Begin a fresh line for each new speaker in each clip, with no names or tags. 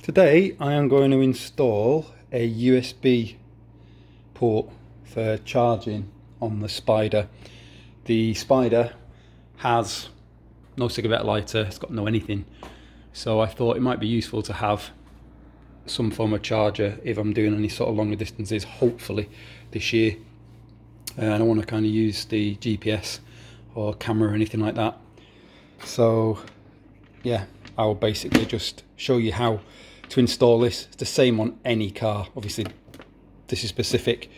Today I am going to install a USB port for charging on the Spider. The Spider has no cigarette lighter, it's got no anything, so I thought it might be useful to have some form of charger if I'm doing any sort of longer distances, hopefully this year. And I don't want to kind of use the GPS or camera or anything like that. So yeah, I'll basically just show you how to install this. It's the same on any car. Obviously this is specific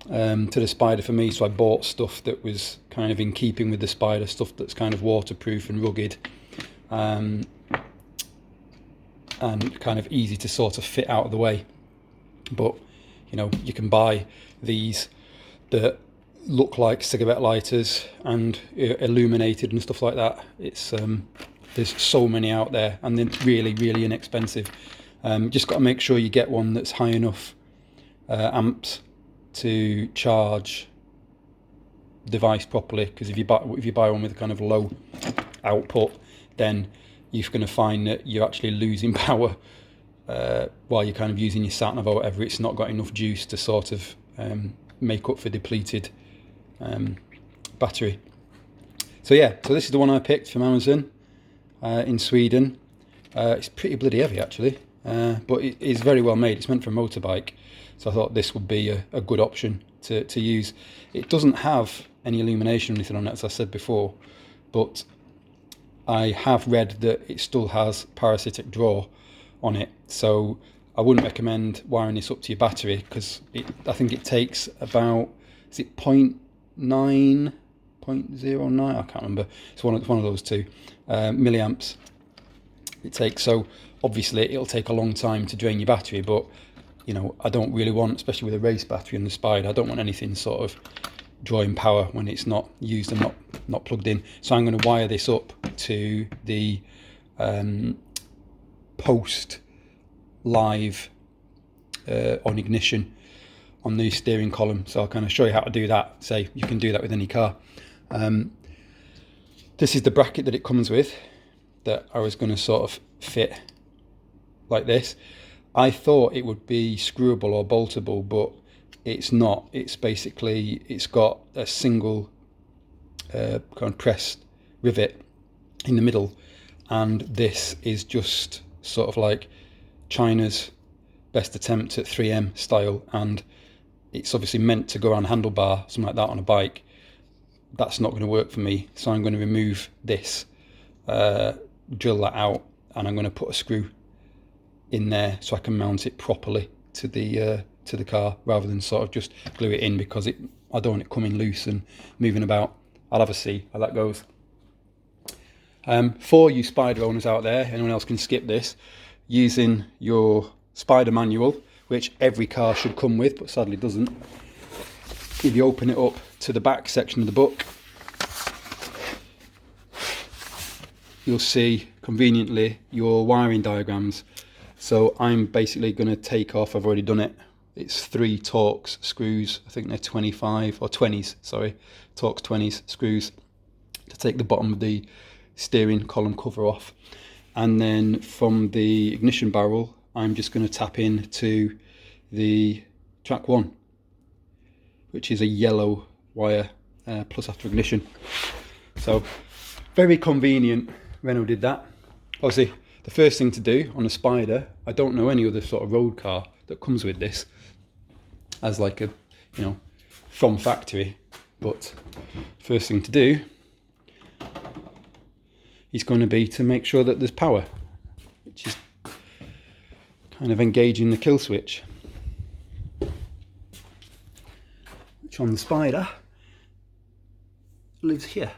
to the Spider for me, so I bought stuff that was kind of in keeping with the Spider, stuff that's kind of waterproof and rugged, and kind of easy to sort of fit out of the way. But you know, you can buy these that look like cigarette lighters and illuminated and stuff like that. It's there's so many out there, and they're really inexpensive. Just got to make sure you get one that's high enough amps to charge the device properly, because if you buy one with a kind of low output, then you're going to find that you're actually losing power while you're kind of using your sat nav or whatever. It's not got enough juice to sort of make up for depleted battery. So yeah, so this is the one I picked from Amazon in Sweden. It's pretty bloody heavy actually, but it is very well made. It's meant for a motorbike, so I thought this would be a good option to use. It doesnn't have any illumination or anything on it, as I said before, but I have read that it still has parasitic draw on it, so I wouldn't recommend wiring this up to your battery, because I think it takes about, is it 0.9, 0.09, I can't remember, it's one of those two milliamps it takes. So obviously it'll take a long time to drain your battery, but you know, I don't really want, especially with a race battery in the Spider, I don't want anything sort of drawing power when it's not used and not plugged in. So I'm going to wire this up to the post live on ignition on the steering column. So I'll kind of show you how to do that. Say you can do that with any car. This is the bracket that it comes with, that I was going to sort of fit like this. I thought it would be screwable or boltable, but it's not. It's basically, it's got a single kind of pressed rivet in the middle, and this is just sort of like China's best attempt at 3M style, and it's obviously meant to go around a handlebar, something like that on a bike. That's not going to work for me, so I'm going to remove this, drill that out, and I'm going to put a screw in there so I can mount it properly to the car, rather than sort of just glue it in, because I don't want it coming loose and moving about. I'll have a see how that goes. For you Spider owners out there, anyone else can skip this, using your Spider manual, which every car should come with, but sadly doesn't. If you open it up to the back section of the book, you'll see conveniently your wiring diagrams. So I'm basically going to take off, I've already done it, it's 3 Torx screws, I think they're 25 or 20s, sorry, Torx 20s screws, to take the bottom of the steering column cover off. And then from the ignition barrel, I'm just going to tap into the track 1, which is a yellow wire plus after ignition. So very convenient. Renault did that. Obviously the first thing to do on a Spider, I don't know any other sort of road car that comes with this as like a, you know, from factory, but first thing to do is going to be to make sure that there's power, which is kind of engaging the kill switch, which on the Spider lives here.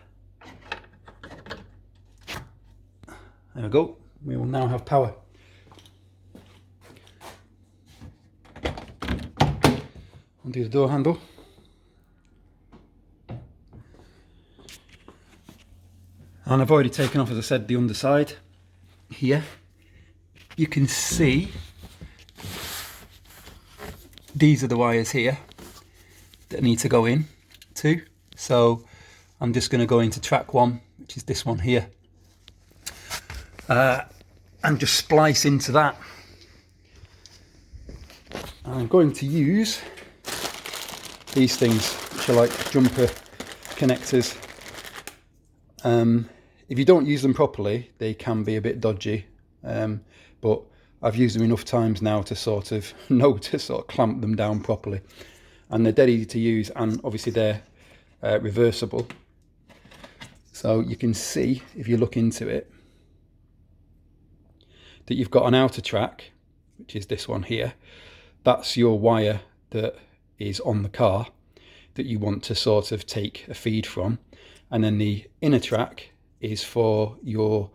There we go, we will now have power. Undo the door handle. And I've already taken off, as I said, the underside here. You can see these are the wires here that need to go in too. So I'm just going to go into track 1, which is this one here, and just splice into that. I'm going to use these things, which are like jumper connectors. If you don't use them properly, they can be a bit dodgy, but I've used them enough times now to sort of know to sort of clamp them down properly. And they're dead easy to use, and obviously they're reversible. So you can see, if you look into it, that you've got an outer track, which is this one here. That's your wire that is on the car that you want to sort of take a feed from. And then the inner track is for your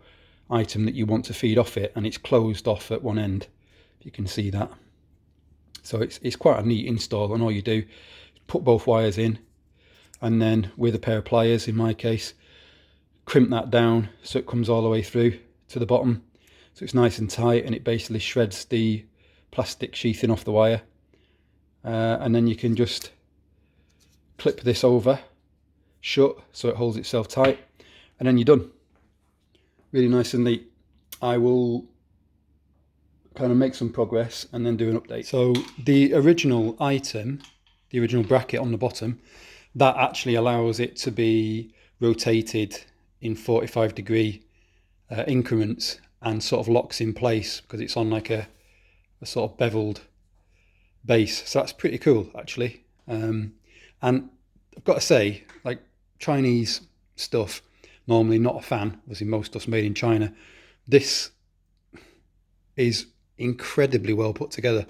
item that you want to feed off it, and it's closed off at one end. You can see that. So it's quite a neat install, and all you do is put both wires in, and then with a pair of pliers, in my case, crimp that down so it comes all the way through to the bottom. So it's nice and tight, and it basically shreds the plastic sheathing off the wire. And then you can just clip this over shut so it holds itself tight, and then you're done. Really nice and neat. I will kind of make some progress and then do an update. So the original item, the original bracket on the bottom, that actually allows it to be rotated in 45-degree increments and sort of locks in place because it's on like a sort of beveled base. So that's pretty cool, actually. And I've got to say, like, Chinese stuff, normally not a fan. Obviously most stuff's made in China. This is incredibly well put together.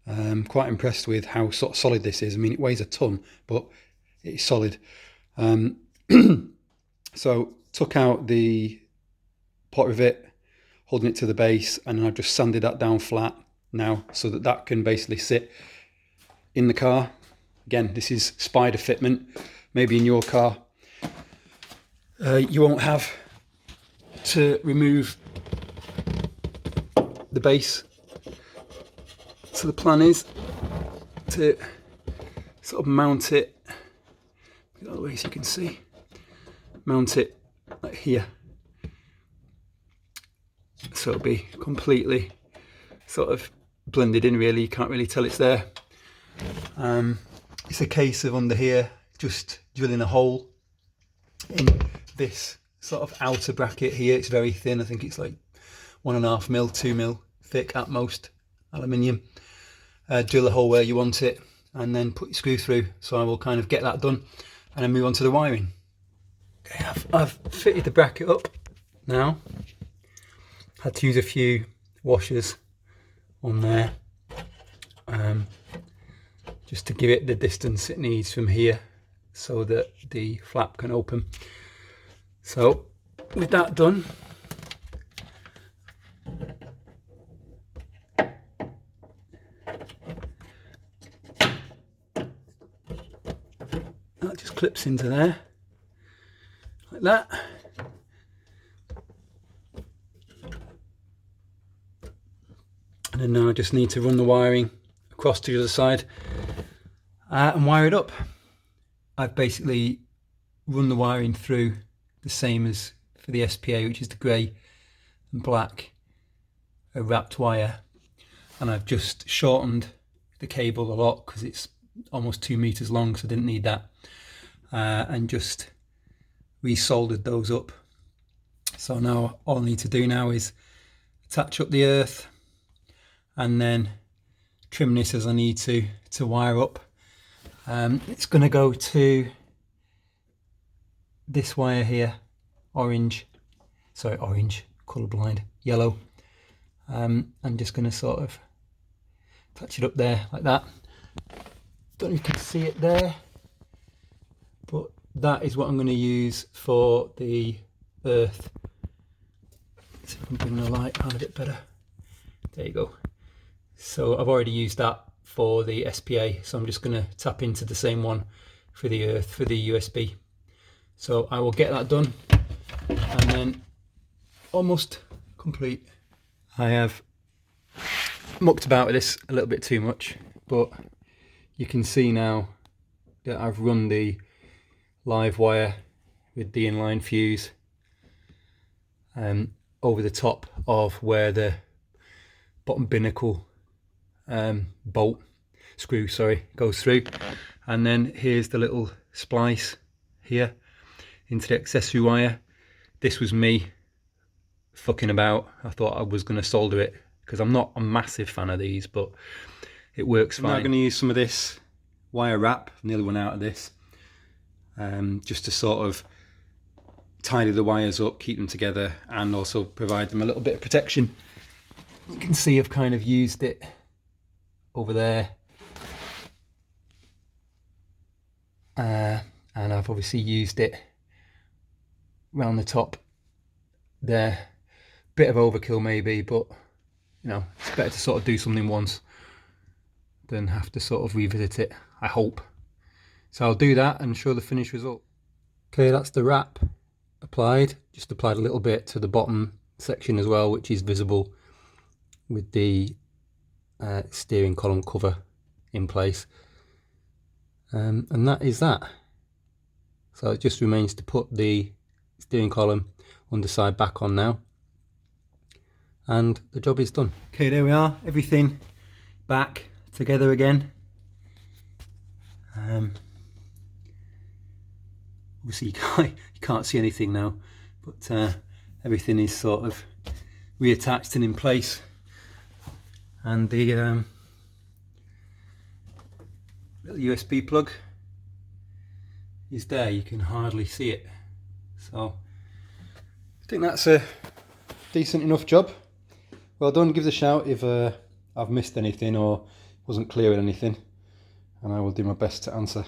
I'm quite impressed with how sort of solid this is. I mean, it weighs a ton, but it's solid. So took out the pot rivet, holding it to the base, and then I've just sanded that down flat now so that that can basically sit in the car. Again, this is spider fitment. Maybe in your car you won't have to remove the base. So the plan is to sort of mount it, the other way so you can see, mount it like here. So it'll be completely sort of blended in, really. You can't really tell it's there. It's a case of under here just drilling a hole in this sort of outer bracket here. It's very thin. I think it's like 1.5 mil, 2 mil thick at most, aluminium. Drill a hole where you want it and then put your screw through. So I will kind of get that done and then move on to the wiring. Okay, I've fitted the bracket up now. Had to use a few washers on there just to give it the distance it needs from here so that the flap can open. So with that done, that just clips into there like that. And then now I just need to run the wiring across to the other side and wire it up. I've basically run the wiring through the same as for the SPA, which is the grey and black wrapped wire, and I've just shortened the cable a lot because it's almost 2 meters long, so I didn't need that, and just resoldered those up. So now all I need to do now is attach up the earth and then trim this as I need to wire up. It's going to go to this wire here, orange, colourblind, yellow. I'm just going to sort of touch it up there like that. Don't know if you can see it there, but that is what I'm going to use for the earth. Let's see if I can bring the light on a bit better. There you go. So I've already used that for the SPA, so I'm just going to tap into the same one for the earth, for the USB. So I will get that done and then almost complete. I have mucked about with this a little bit too much, but you can see now that I've run the live wire with the inline fuse over the top of where the bottom binnacle bolt screw, sorry, goes through. And then here's the little splice here into the accessory wire. This was me fucking about. I thought I was going to solder it because I'm not a massive fan of these, but it works fine. I'm now going to use some of this wire wrap. I've nearly run out of this. Just to sort of tidy the wires up, keep them together, and also provide them a little bit of protection. You can see I've kind of used it over there. And I've obviously used it around the top there. Bit of overkill maybe, but you know, it's better to sort of do something once than have to sort of revisit it, I hope. So I'll do that and show the finished result. Okay, that's the wrap applied. Just applied a little bit to the bottom section as well, which is visible with the steering column cover in place. And that is that. So it just remains to put the steering column underside back on now, and the job is done. Okay, there we are, everything back together again. Obviously you can't see anything now, but everything is sort of reattached and in place, and the little USB plug is there. You can hardly see it, so I think that's a decent enough job. Well done. Give us a shout if I've missed anything or wasn't clear on anything, and I will do my best to answer.